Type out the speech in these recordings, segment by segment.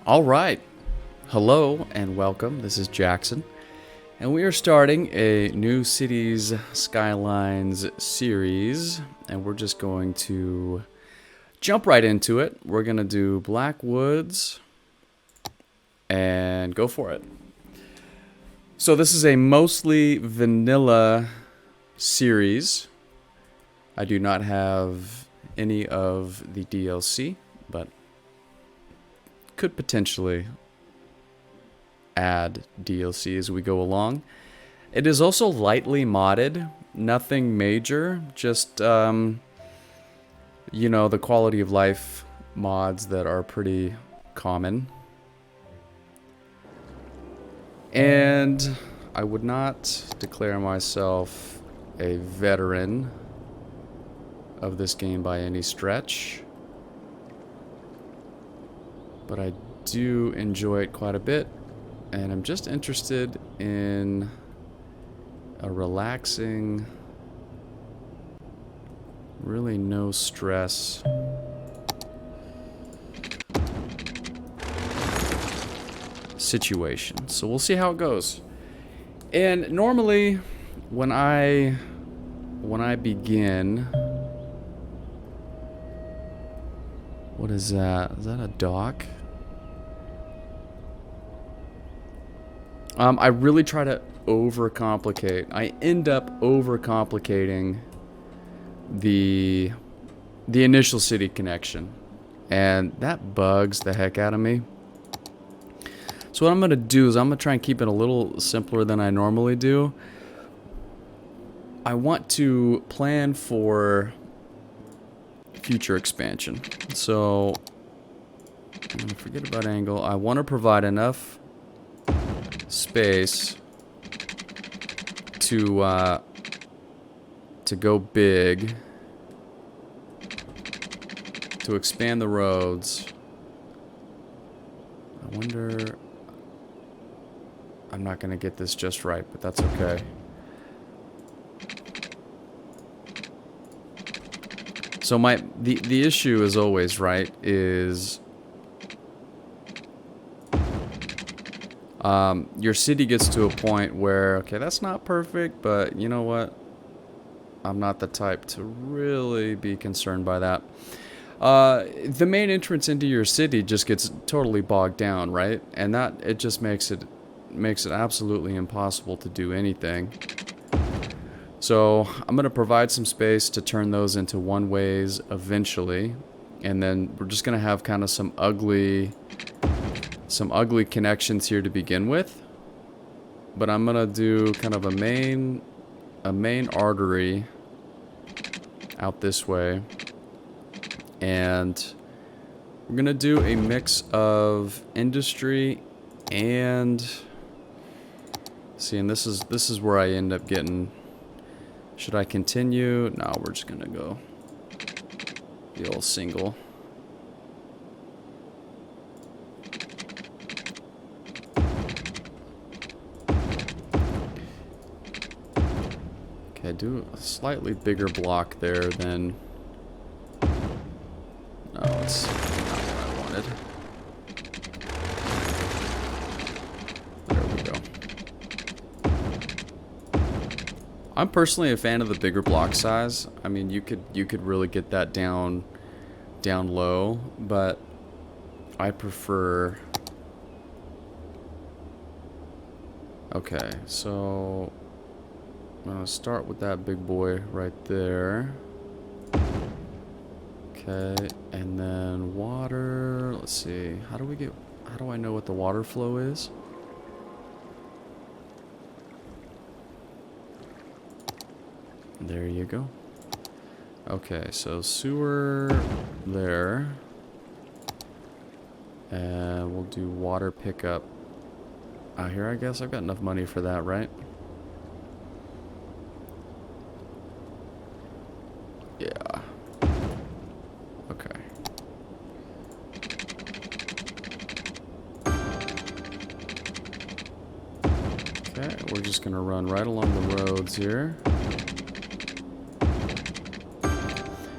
All right. Hello and welcome. This is Jackson. And we are starting a new Cities Skylines series. And we're just going to jump right into it. We're going to do Blackwoods and go for it. So this is a mostly vanilla series. I do not have any of the DLC, but could potentially add DLC as we go along. It is also lightly modded, nothing major, just the quality of life mods that are pretty common. And I would not declare myself a veteran of this game by any stretch, but I do enjoy it quite a bit, and I'm just interested in a relaxing, really no stress situation. So we'll see how it goes. And normally when I begin, what is that? Is that a dock? I really try to overcomplicate. I end up overcomplicating the initial city connection, and that bugs the heck out of me. So what I'm gonna do is I'm gonna try and keep it a little simpler than I normally do. I want to plan for future expansion. So I'm gonna forget about angle. I want to provide enough space to go big, to expand the roads. I wonder, I'm not gonna get this just right, but that's okay. So the issue is always, right, is your city gets to a point where, okay, that's not perfect, but you know what? I'm not the type to really be concerned by that. The main entrance into your city just gets totally bogged down, right? And that, it just makes it absolutely impossible to do anything. So I'm going to provide some space to turn those into one-ways eventually. And then we're just going to have kind of some ugly connections here to begin with. But I'm going to do kind of a main artery out this way. And we're going to do a mix of industry and... See, and this is where I end up getting... Should I continue? No, we're just gonna go the old single. Okay, do a slightly bigger block there than... No, it's not what I wanted. There we go. I'm personally a fan of the bigger block size. I mean, you could really get that down low, but I prefer... Okay, so I'm gonna start with that big boy right there. Okay, and then water, let's see, how do I know what the water flow is? There you go. Okay, so sewer there. And we'll do water pickup out here, I guess. I've got enough money for that, right? Yeah. Okay. Okay, we're just gonna run right along the roads here.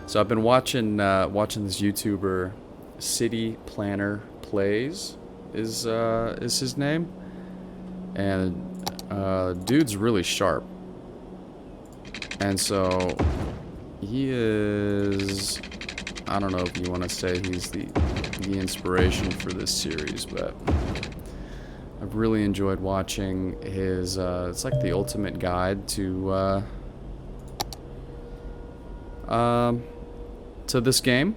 So I've been watching this YouTuber, City Planner Plays, is his name, and dude's really sharp, and so he is. I don't know if you want to say he's the inspiration for this series, but I've really enjoyed watching his. It's like the ultimate guide to this game,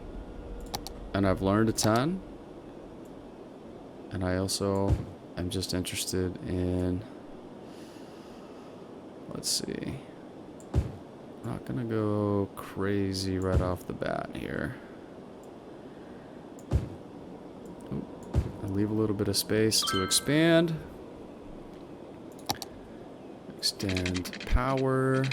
and I've learned a ton. And I also am just interested in. Let's see. I'm not gonna go crazy right off the bat here. I'll leave a little bit of space to expand. Extend power.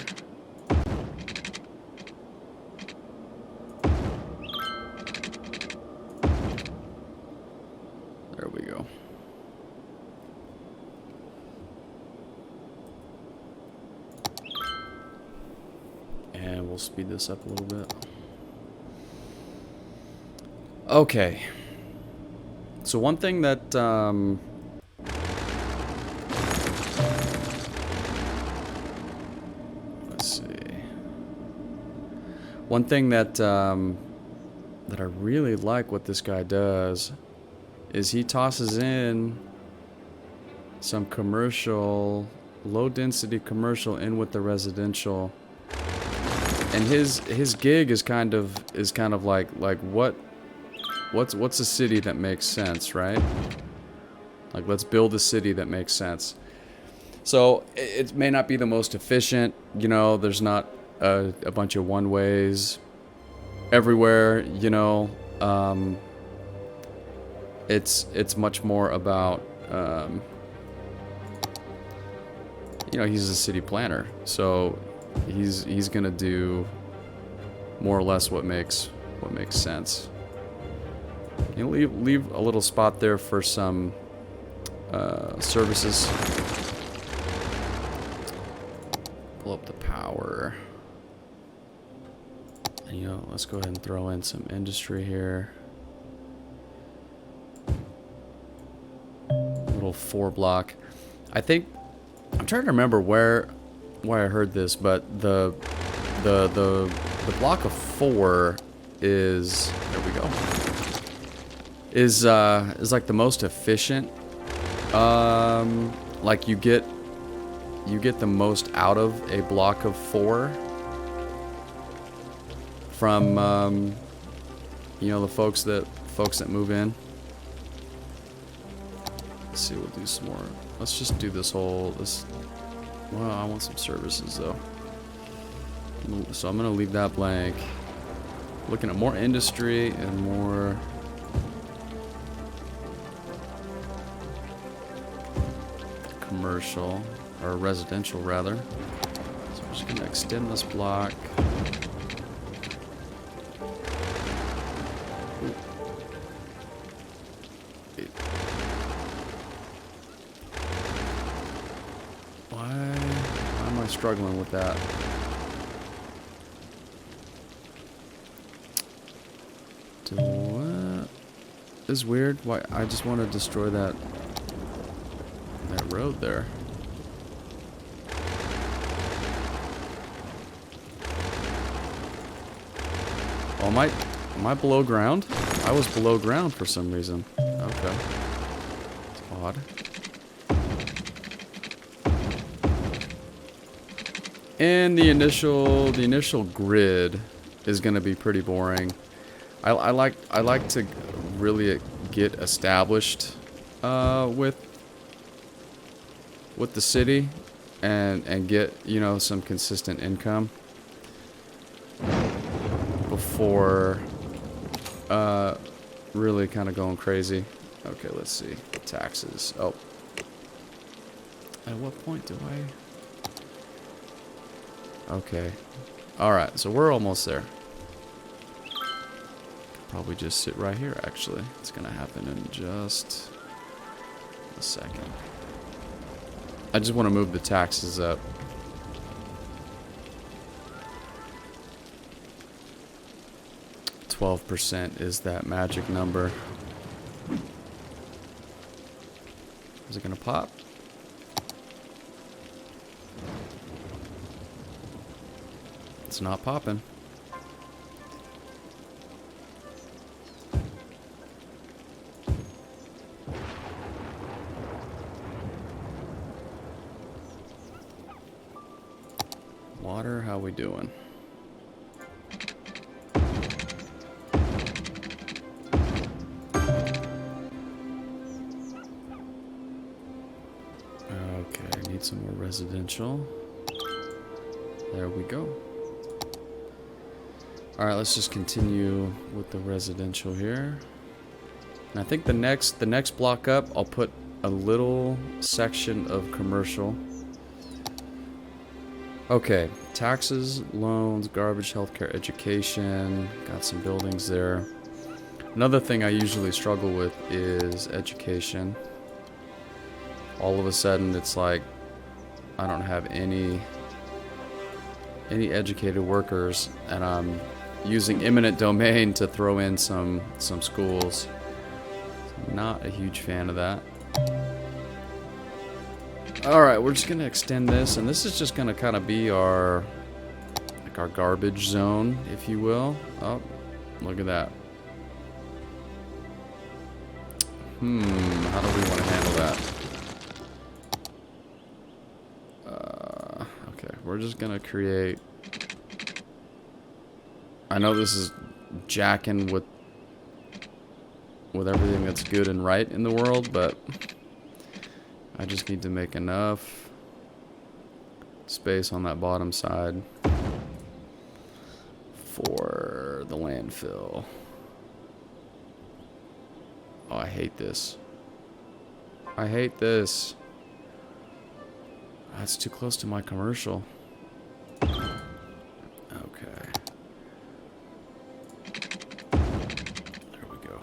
There we go. And we'll speed this up a little bit. Okay. So one thing that let's see. One thing that that I really like what this guy does is he tosses in some commercial, low density commercial in with the residential. And his gig is kind of like what's a city that makes sense, right? Like, let's build a city that makes sense. So it may not be the most efficient, you know, there's not a bunch of one ways everywhere, you know. It's much more about you know, he's a city planner, so he's gonna do more or less what makes sense. You know, leave a little spot there for some services. Pull up the power. And, you know, let's go ahead and throw in some industry here. Little 4-block. I think I'm trying to remember where I heard this, but the block of 4 is, there we go, is like the most efficient. Like you get the most out of a block of 4 from you know, the folks that move in. Let's see, we'll do some more. Let's just do this. Well, I want some services though, so I'm gonna leave that blank. Looking at more industry and more commercial, or residential rather. So I'm just gonna extend this block. Why am I struggling with that? What? This is weird. Why? I just want to destroy that road there. Oh, am I below ground? I was below ground for some reason. Okay. It's odd. And the initial grid is going to be pretty boring. I like to really get established with the city and get, you know, some consistent income before really kind of going crazy. Okay, let's see. Taxes. Oh. At what point do I... Okay. Alright, so we're almost there. Probably just sit right here, actually. It's gonna happen in just a second. I just want to move the taxes up. .12% is that magic number. Is it gonna pop? It's not popping. Water, how we doing? Okay, need some more residential. There we go. Alright, let's just continue with the residential here. And I think the next block up, I'll put a little section of commercial. Okay, taxes, loans, garbage, healthcare, education. Got some buildings there. Another thing I usually struggle with is education. All of a sudden, it's like I don't have any educated workers, and I'm using eminent domain to throw in some schools. Not a huge fan of that. Alright, we're just gonna extend this, and this is just gonna kind of be our garbage zone, if you will. Oh, look at that. How do we want to handle that? Okay, we're just gonna create... I know this is jacking with everything that's good and right in the world, but I just need to make enough space on that bottom side for the landfill. Oh, I hate this. I hate this. That's too close to my commercial. Okay. There we go.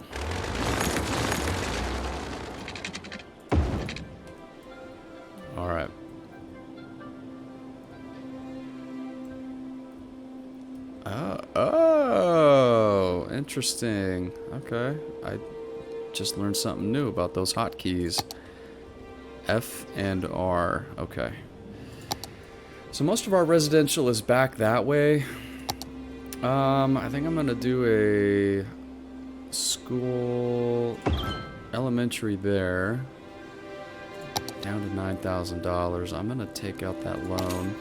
Alright. Oh, interesting. Okay. I just learned something new about those hotkeys. F and R. Okay. So most of our residential is back that way. I think I'm gonna do a school elementary there. Down to $9,000. I'm gonna take out that loan.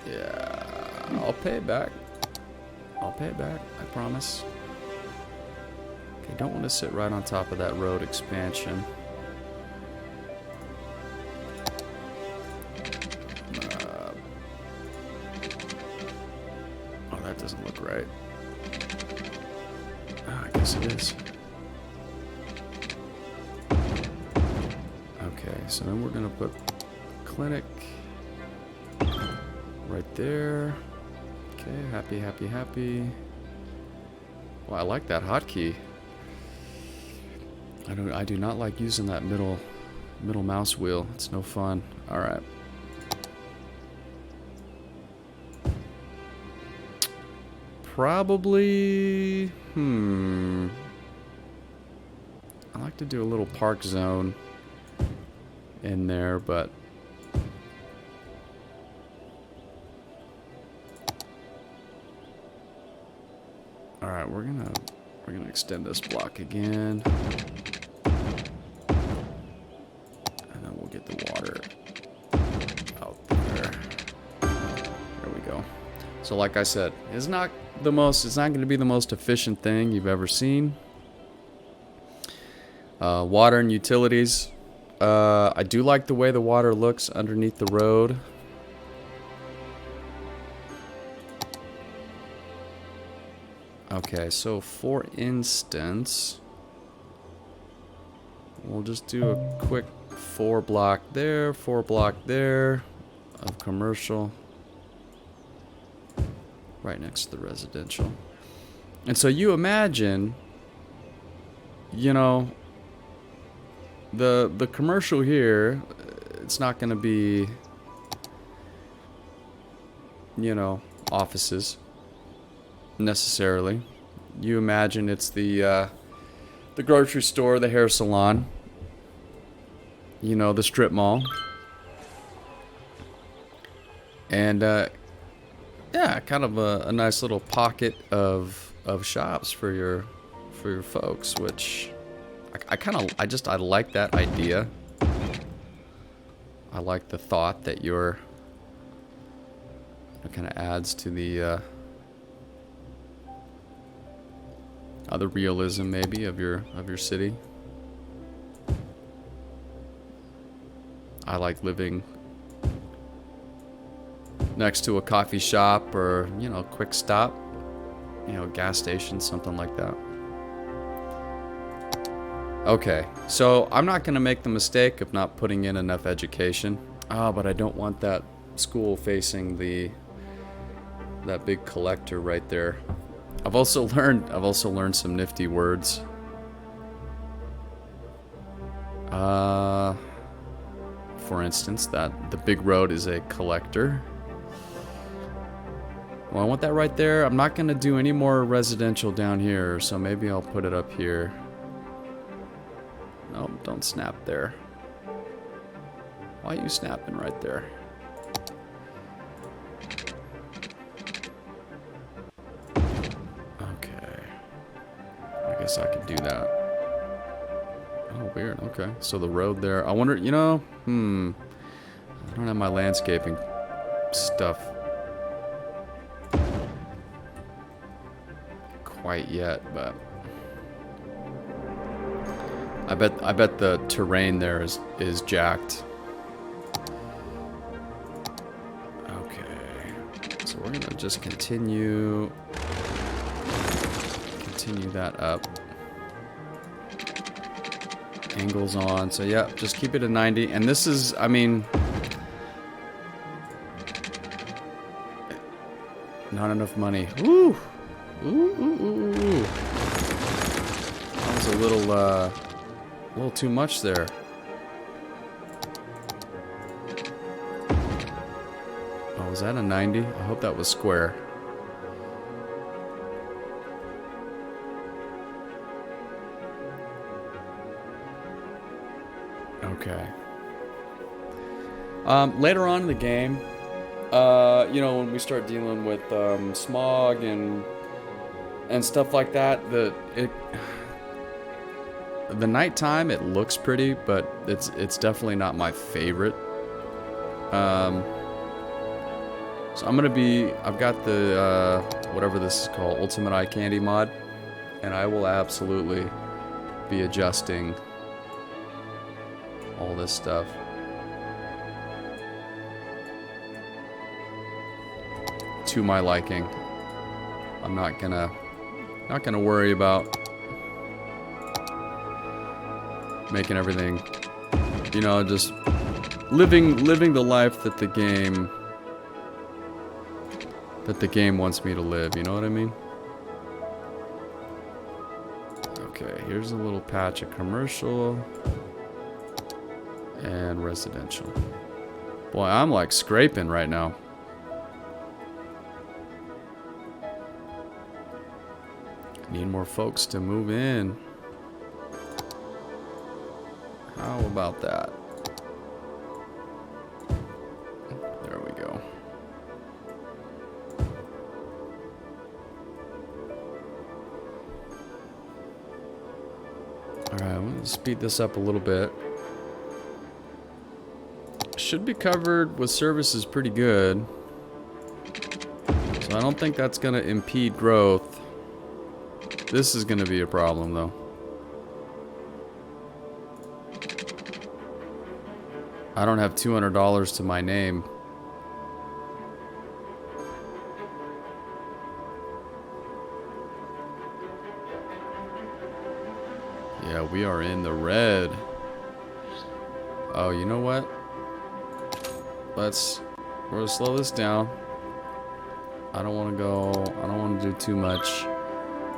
Yeah, I'll pay it back. I'll pay it back, I promise. Okay, don't want to sit right on top of that road expansion. Oh, that doesn't look right. Oh, I guess it is. Okay, so then we're gonna put clinic right there. Okay, happy, happy, happy. Well, I like that hotkey. I do not like using that middle mouse wheel. It's no fun. All right. Probably. I like to do a little park zone in there, but all right, we're gonna extend this block again. Get the water out there. There we go. So like I said, it's not going to be the most efficient thing you've ever seen. Water and utilities. I do like the way the water looks underneath the road. Okay, so for instance, we'll just do a quick 4 block there, 4 block there of commercial right next to the residential. And so you imagine, you know, the commercial here, it's not going to be, you know, offices necessarily. You imagine it's the the grocery store, the hair salon, you know, the strip mall. And, yeah, kind of a nice little pocket of shops for your folks, which I like that idea. I like the thought that it kind of adds to the realism maybe of your city. I like living next to a coffee shop or, you know, quick stop, you know, gas station, something like that. Okay, so I'm not going to make the mistake of not putting in enough education. But I don't want that school facing that big collector right there. I've also learned some nifty words. For instance, that the big road is a collector. Well, I want that right there. I'm not going to do any more residential down here, so maybe I'll put it up here. No, don't snap there. Why are you snapping right there? Okay. I guess I could do that. Oh, weird. Okay. So the road there. I wonder, you know, I don't have my landscaping stuff quite yet, but I bet the terrain there is jacked. Okay. So we're gonna just continue that up. Angles on. So yeah, just keep it at 90. And this is, I mean, not enough money. Woo! Ooh. That was a little too much there. Oh, was that a 90? I hope that was square. Okay. Later on in the game, you know, when we start dealing with smog and stuff like that, the nighttime, it looks pretty, but it's definitely not my favorite. So I've got the whatever this is called, Ultimate Eye Candy mod, and I will absolutely be adjusting all this stuff. To my liking. I'm not gonna worry about making everything, you know, just living the life that the game wants me to live, you know what I mean? Okay, here's a little patch of commercial and residential. Boy, I'm like scraping right now. Need more folks to move in. How about that? There we go. Alright, I'm gonna speed this up a little bit. Should be covered with services pretty good. So I don't think that's gonna impede growth. This is gonna be a problem though. I don't have $200 to my name. Yeah, we are in the red. Oh, you know what? We're gonna slow this down. I don't want to do too much.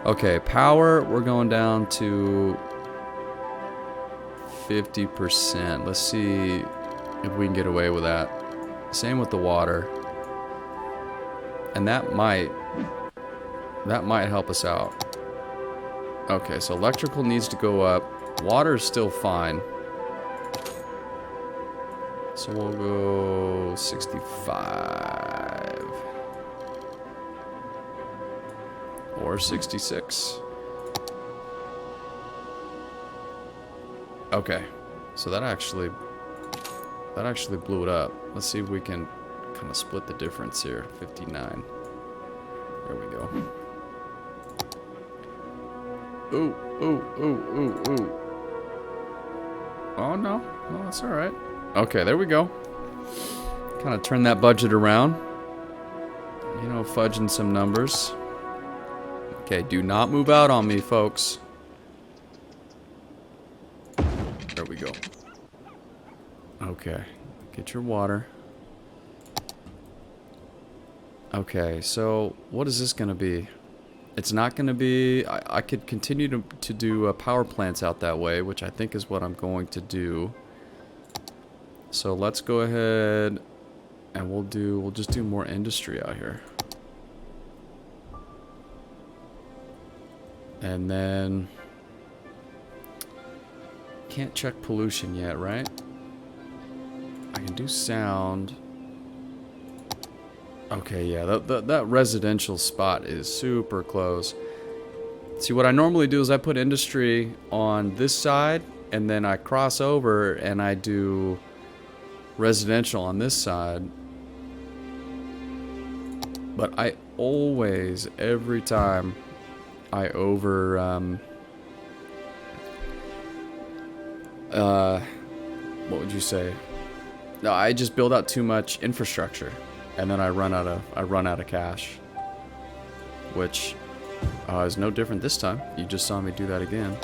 Okay, power, we're going down to 50%. Let's see if we can get away with that. Same with the water. And that might help us out. Okay, so electrical needs to go up. Water is still fine. So we'll go 65. Or 66. Okay. So that actually blew it up. Let's see if we can kind of split the difference here. 59. There we go. Ooh, ooh, ooh, ooh, ooh. Oh, no. No, that's alright. Okay, there we go. Kind of turn that budget around. You know, fudging some numbers. Okay, do not move out on me, folks. There we go. Okay, get your water. Okay, so what is this going to be? It's not going to be... I could continue to do power plants out that way, which I think is what I'm going to do. So let's go ahead and we'll just do more industry out here. And then... Can't check pollution yet, right? I can do sound. Okay, yeah, that residential spot is super close. See, what I normally do is I put industry on this side, and then I cross over and I do residential on this side. But I always, every time, I what would you say? No, I just build out too much infrastructure, and then I run out of cash, which is no different this time. You just saw me do that again.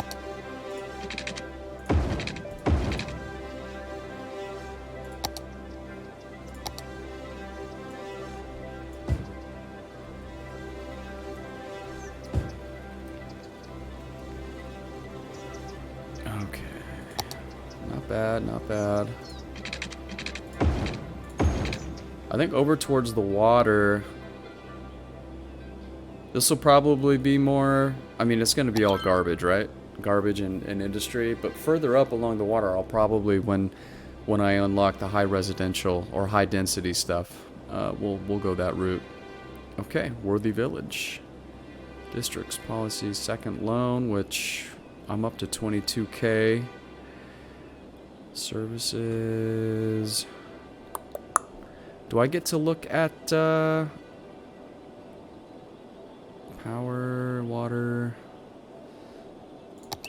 Okay, not bad, not bad. I think over towards the water, this will probably be more, I mean, it's going to be all garbage, right? Garbage and industry, but further up along the water, I'll probably, when I unlock the high residential or high density stuff, we'll go that route. Okay, Worthy Village. Districts policy, second loan, which I'm up to 22K. Services... Do I get to look at power, water?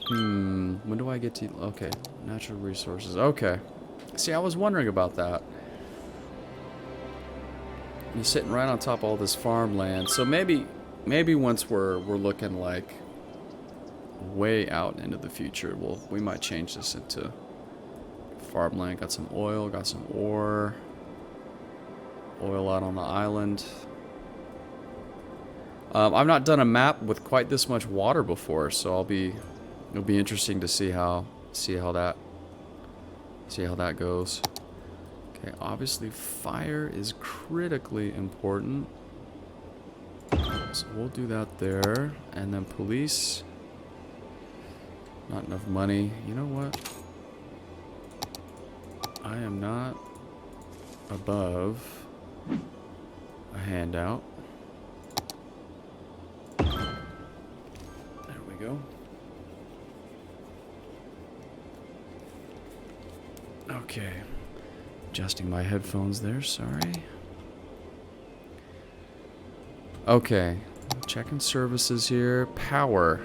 When do I get to... Okay, natural resources. Okay. See, I was wondering about that. You're sitting right on top of all this farmland. So maybe once we're looking like way out into the future, we might change this into farmland. Got some oil, got some ore. Oil out on the island. I've not done a map with quite this much water before, so it'll be interesting to see how that goes. Okay, obviously fire is critically important, so we'll do that there. And then police, not enough money. You know what? I am not above a handout. There we go. Okay. Adjusting my headphones there, sorry. Okay. Checking services here. Power.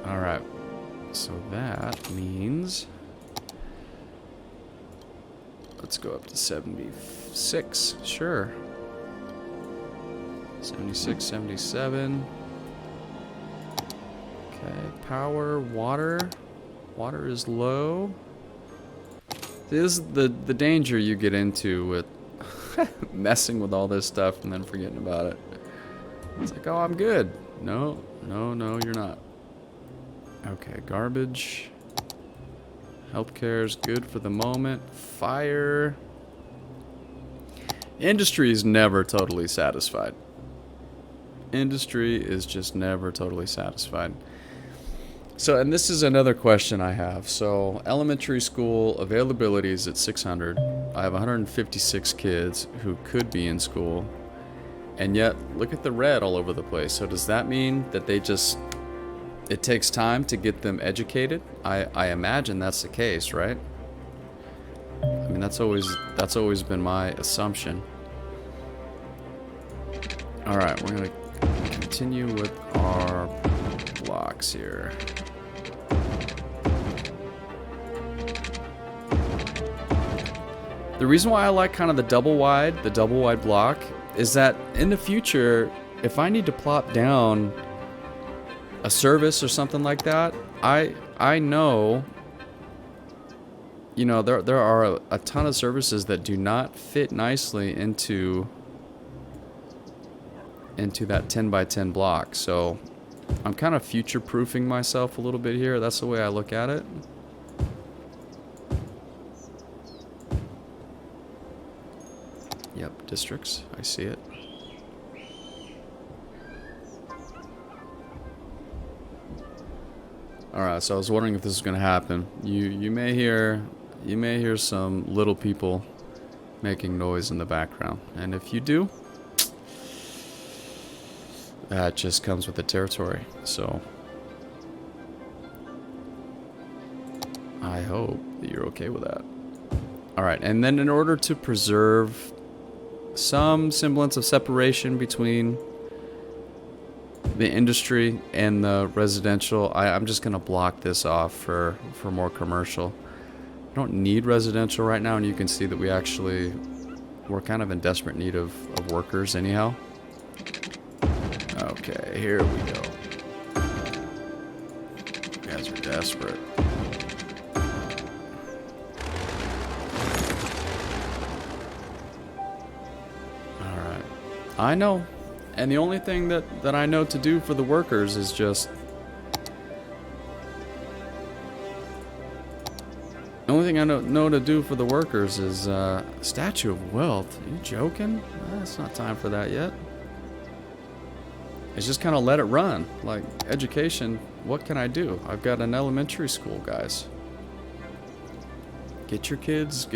Alright. So that means... Let's go up to 76. Sure. 76, 77. Okay. Power, water. Water is low. This is the danger you get into with messing with all this stuff and then forgetting about it. It's like, oh, I'm good. No, you're not. Okay, garbage. Healthcare is good for the moment. Fire. Industry is never totally satisfied. Industry is just never totally satisfied. So, and this is another question I have. So, elementary school availability is at 600. I have 156 kids who could be in school. And yet, look at the red all over the place. So does that mean that it takes time to get them educated? I imagine that's the case, right? I mean, that's always been my assumption. All right, we're gonna continue with our blocks here. The reason why I like kind of the double wide block is that in the future, if I need to plop down a service or something like that, I know, you know, there are a ton of services that do not fit nicely into that 10 by 10 block. So I'm kind of future-proofing myself a little bit here. That's the way I look at it. Yep, districts. I see it. Alright, so I was wondering if this is going to happen. You may hear some little people making noise in the background. And if you do, that just comes with the territory. So I hope that you're okay with that. Alright, and then in order to preserve some semblance of separation between the industry and the residential, I'm just going to block this off for more commercial. I don't need residential right now, and you can see that we're kind of in desperate need of workers anyhow. Okay, here we go. You guys are desperate. I know. And the only thing that I know to do for the workers is just... The only thing I know to do for the workers is Statue of Wealth. Are you joking? It's not time for that yet. It's just kind of let it run. Like, education, what can I do? I've got an elementary school, guys. Get your kids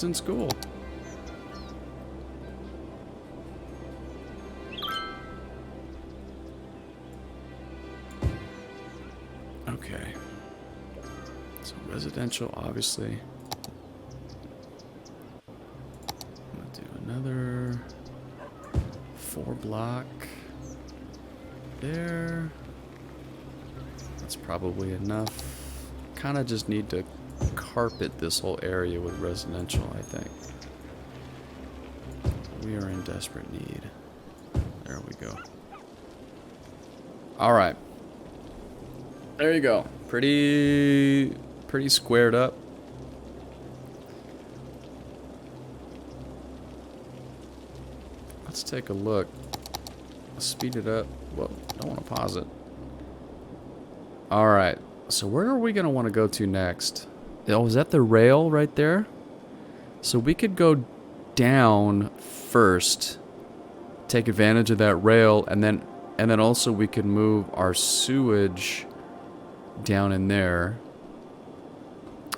in school. Okay. So residential, obviously. I'm gonna do another 4 block there. That's probably enough. Kind of just need to carpet this whole area with residential, I think. We are in desperate need. There we go. All right. There you go. Pretty squared up. Let's take a look. Speed it up. Whoa, don't want to pause it. All right. So where are we going to want to go to next? Oh, is that the rail right there? So we could go down first, take advantage of that rail, and then also we could move our sewage down in there.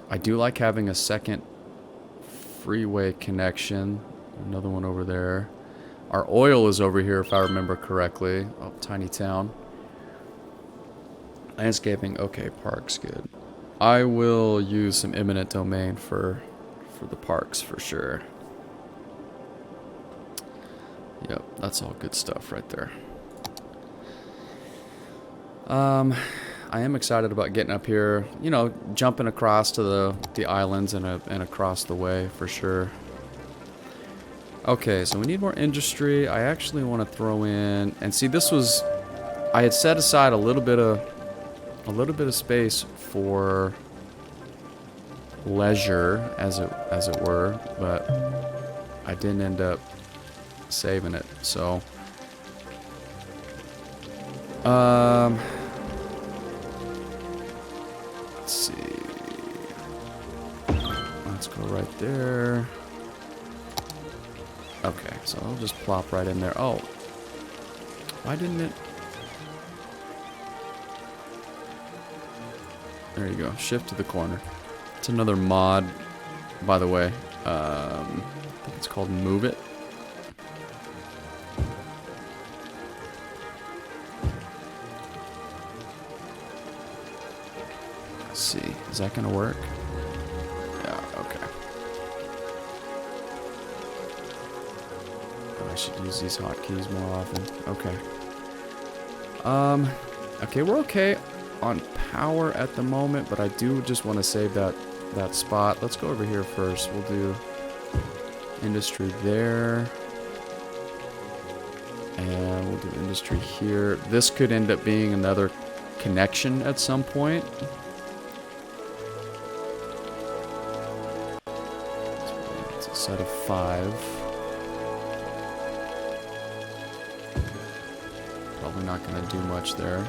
I do like having a second freeway connection. Another one over there. Our oil is over here, if I remember correctly. Oh, tiny town. Landscaping, okay, parks, good. I will use some eminent domain for the parks for sure. Yep, that's all good stuff right there. I am excited about getting up here, you know, jumping across to the islands and across the way for sure. Okay, so we need more industry. I actually want to throw in, and see, this was, I had set aside a little bit of space for leisure, as it were, but I didn't end up saving it. So, let's see. Let's go right there. Okay, so I'll just plop right in there. Oh, Why didn't it? There you go. Shift to the corner. It's another mod, by the way. I think it's called Move It. Let's see. Is that going to work? Yeah, okay. I should use these hotkeys more often. Okay. Okay, we're okay on power at the moment, but I do just want to save that spot. Let's go over here first. We'll do industry there. And we'll do industry here. This could end up being another connection at some point. It's a set of 5. Probably not going to do much there.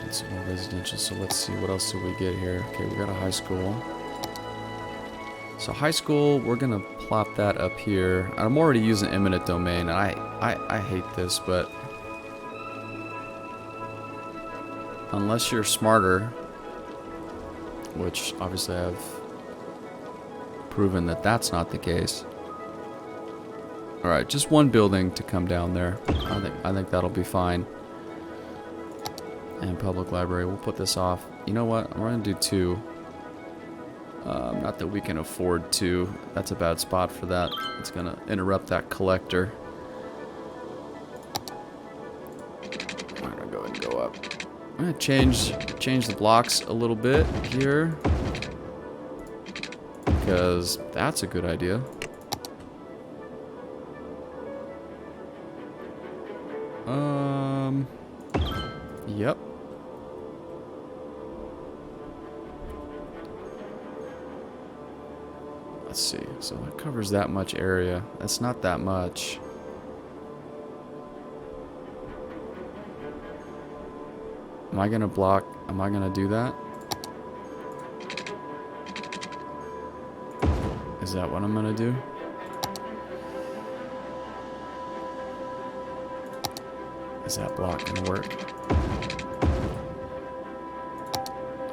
And some more residential, so let's see, what else do we get here? Okay, we got a high school. So high school, we're going to plop that up here. I'm already using eminent domain, and I hate this, but unless you're smarter, which obviously I've proven that that's not the case. Alright, just one building to come down there. I think that'll be fine. And public library, we'll put this off. You know what? I'm going to do 2. Not that we can afford 2. That's a bad spot for that. It's going to interrupt that collector. I'm going to go ahead and go up. I'm going to change the blocks a little bit here. Because that's a good idea. Yep. Let's see. So that covers that much area. That's not that much. Am I gonna block? Am I gonna do that? Is that what I'm gonna do? Is that block gonna work?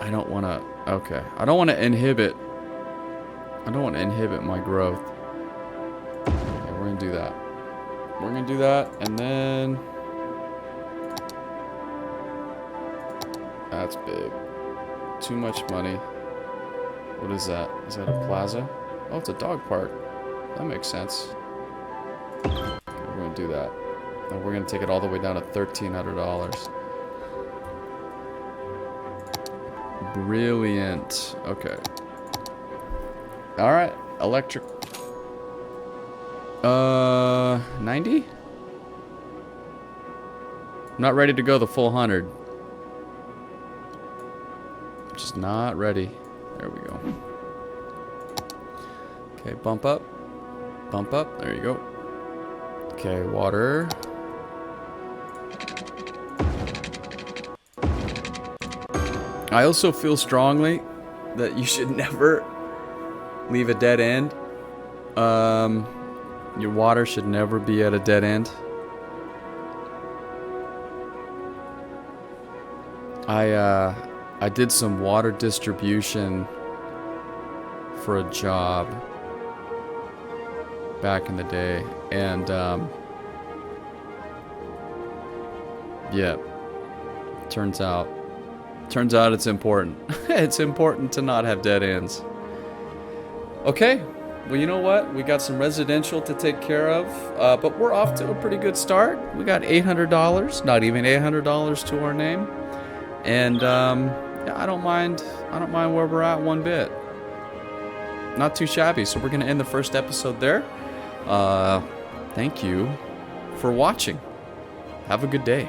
I don't wanna, okay. I don't wanna inhibit my growth. Okay, we're gonna do that. We're gonna do that, and then... That's big. Too much money. What is that? Is that a plaza? Oh, it's a dog park. That makes sense. Okay, we're gonna do that. And we're gonna take it all the way down to $1,300. Brilliant. Okay. Alright. Electric. 90? I'm not ready to go the full 100. Just not ready. There we go. Okay, bump up. Bump up. There you go. Okay, water. I also feel strongly that you should never leave a dead end. Your water should never be at a dead end. I did some water distribution for a job back in the day, and yeah, turns out it's important. It's important to not have dead ends. Okay, well, you know what? We got some residential to take care of, but we're off to a pretty good start. We got $800, not even $800 to our name, and yeah, I don't mind where we're at one bit. Not too shabby. So we're gonna end the first episode there. Thank you for watching. Have a good day.